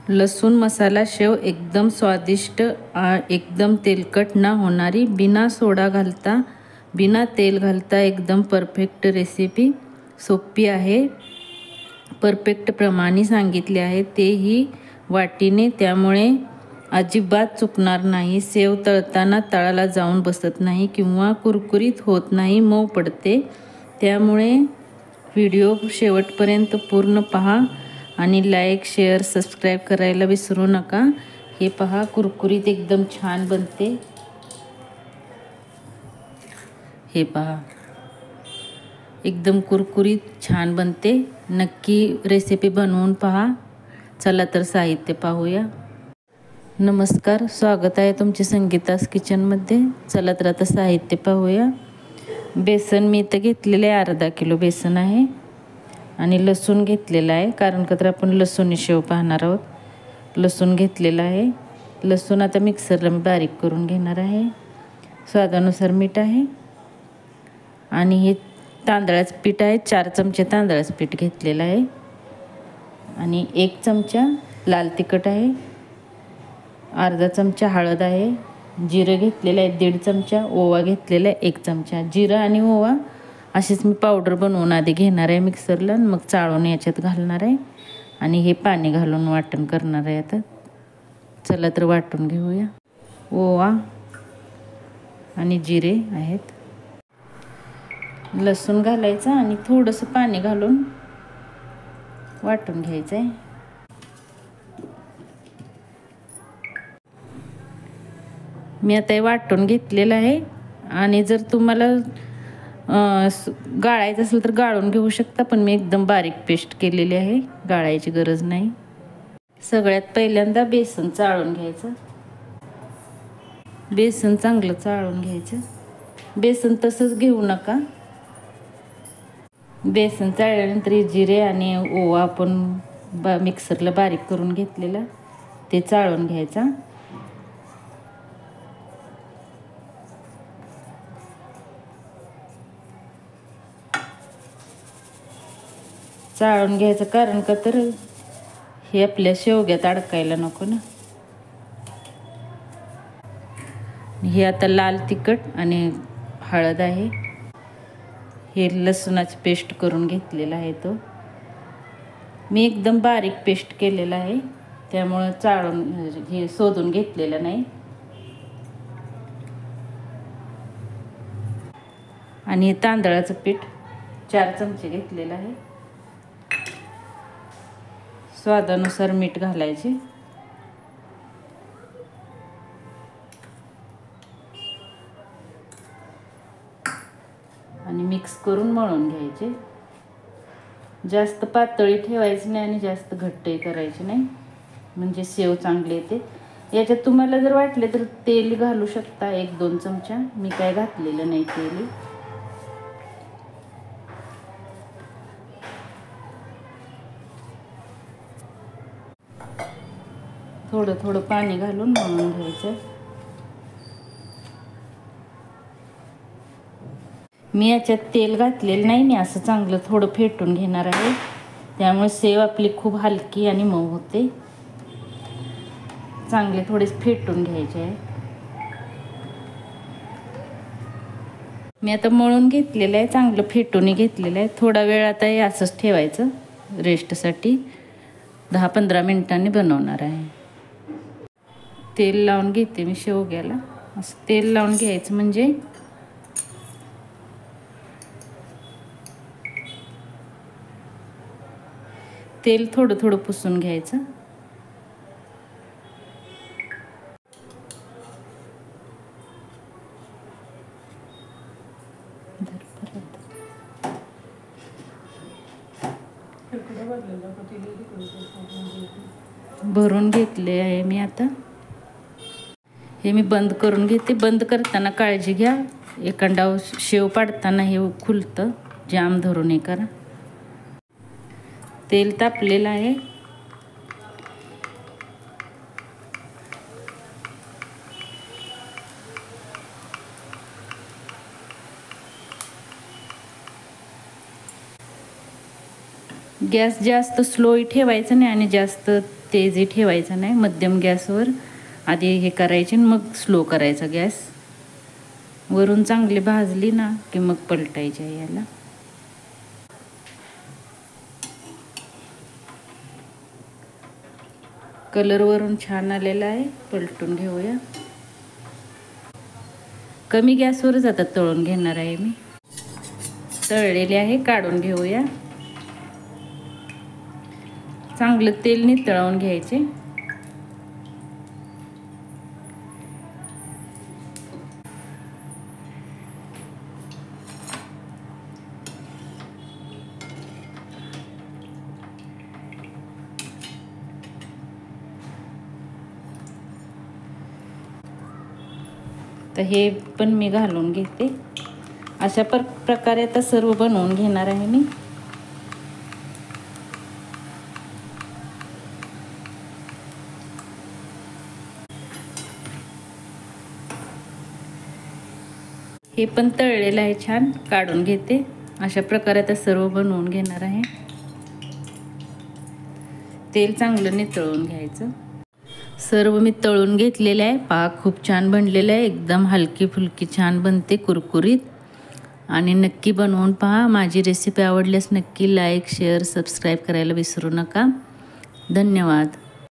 लसूण मसाला शेव एकदम स्वादिष्ट, एकदम तेलकट न होणारी, बिना सोडा घालता, बिना तेल घालता एकदम परफेक्ट रेसिपी. सोपी आहे, परफेक्ट प्रमाणे सांगितले आहे, तेही वाटीने, त्यामुळे अजिबात चुकणार नाही. शेव तळताना तळाला जाऊन बसत नाही किंवा कुरकुरीत होत नाही, मऊ पडते. त्यामुळे व्हिडिओ शेवटपर्यंत पूर्ण पहा आणि लाईक, शेअर, सबस्क्राईब करायला विसरू नका. हे पहा, कुरकुरीत एकदम छान बनते. हे पहा, एकदम कुरकुरीत छान बनते. नक्की रेसिपी बनवून पहा. चला तर साहित्य पाहूया. नमस्कार, स्वागत आहे तुमचे संगीतास किचनमध्ये. चला तर आता साहित्य पाहूया. बेसन मी इथं घेतलेले आहे, अर्धा किलो बेसन आहे. आणि लसूण घेतलेला आहे, कारण का तर आपण लसूण शेव पाहणार आहोत. लसूण घेतलेला आहे. लसूण आता मिक्सरला मी बारीक करून घेणार आहे. स्वादानुसार मीठ आहे. आणि हे तांदळाचं पीठ आहे, 4 चमचे तांदळाचं पीठ घेतलेलं आहे. आणि 1 चमचा लाल तिखट आहे. अर्धा चमचा हळद आहे. जिरं घेतलेलं आहे 1.5 चमचा. ओवा घेतलेला आहे 1 चमचा. जिरं आणि ओवा अशीच मी पावडर बनवून आधी घेणार आहे मिक्सरला, मग चाळून याच्यात घालणार आहे. आणि हे पाणी घालून वाटण करणार आहे आता. चला तर वाटून घेऊया. ओवा आणि जिरे आहेत. लसूण घालायचं आणि थोडंसं पाणी घालून वाटून घ्यायचं आहे. मी आता हे वाटून घेतलेलं आहे. आणि जर तुम्हाला गाळायचं असेल तर गाळून घेऊ शकता, पण मी एकदम बारीक पेस्ट केलेली आहे, गाळायची गरज नाही. सगळ्यात पहिल्यांदा बेसन चाळून घ्यायचं. बेसन चांगलं चाळून घ्यायचं. बेसन तसंच घेऊ नका. बेसन चाळल्यानंतर जिरे आणि ओवा आपण मिक्सरला बारीक करून घेतलेला ते चाळून घ्यायचा. चाळून घ्यायचं, कारण का तर हे आपल्या शेवग्यात अडकायला नको ना. हे आता लाल तिखट आणि हळद आहे. हे लसूणाची पेस्ट करून घेतलेला आहे, तो मी एकदम बारीक पेस्ट केलेला आहे, त्यामुळं चाळून हे शोधून घेतलेलं नाही. आणि हे तांदळाचं पीठ 4 चमचे घेतलेलं आहे. स्वादानुसार मीठ घालायचे. आणि मिक्स करून मळून घ्यायचे. जास्त पातळी ठेवायची नाही आणि जास्त घट्टही करायची नाही, म्हणजे शेव चांगली येते. याच्यात तुम्हाला जर वाटले तर तेल घालू शकता 1-2 चमचा. मी काय घातलेलं नाही तेल. थोडं थोडं पाणी घालून मळून घ्यायचं. मी याच्यात तेल घातलेलं नाही, मी असं चांगलं थोडं फेटून घेणार आहे, त्यामुळे शेव आपली खूप हलकी आणि मऊ होते. चांगले थोडेच फेटून घ्यायचे आहे. मी आता मळून घेतलेलं आहे, चांगलं फेटून घेतलेलं आहे. थोडा वेळ आता हे असंच ठेवायचं रेस्टसाठी. 10-15 मिनिटांनी बनवणार आहे. तेल लावून घेते मी शेवग्याला. असं तेल लावून घ्यायचं, म्हणजे तेल थोडं थोडं पुसून घ्यायचं. भरून घेतले आहे मी आता. हे मी बंद करून घेते. बंद करताना काळजी घ्या, एखादा शेव पाडताना हे खुलतं, जाम धरून हे करा. तेल तापलेलं आहे. गॅस जास्त स्लोही ठेवायचं नाही आणि जास्त तेजही ठेवायचं नाही, मध्यम गॅसवर आधी हे करायचे मग स्लो करायचा गॅस. वरून चांगली भाजली ना की मग पलटायच्या याला. कलर वरून छान आलेला आहे, पलटून घेऊया. कमी गॅसवरच आता तळून घेणार आहे मी. तळलेले आहे, काढून घेऊया. चांगलं तेल नितळवून घ्यायचे. तर हे पण मी घालून घेते. अशा प्रकारे आता सर्व बनवून घेणार आहे मी. हे पण तळलेलं आहे, छान काढून घेते. अशा प्रकारे आता सर्व बनवून घेणार आहे. तेल चांगलं नितळून घ्यायचं. सर्व मी तळून घेतलेलं आहे. पहा खूप छान बनलेलं आहे. एकदम हलकी फुलकी छान बनते, कुरकुरीत. आणि नक्की बनवून पहा. माझी रेसिपी आवडल्यास नक्की लाईक शेअर सबस्क्राईब करायला विसरू नका. धन्यवाद.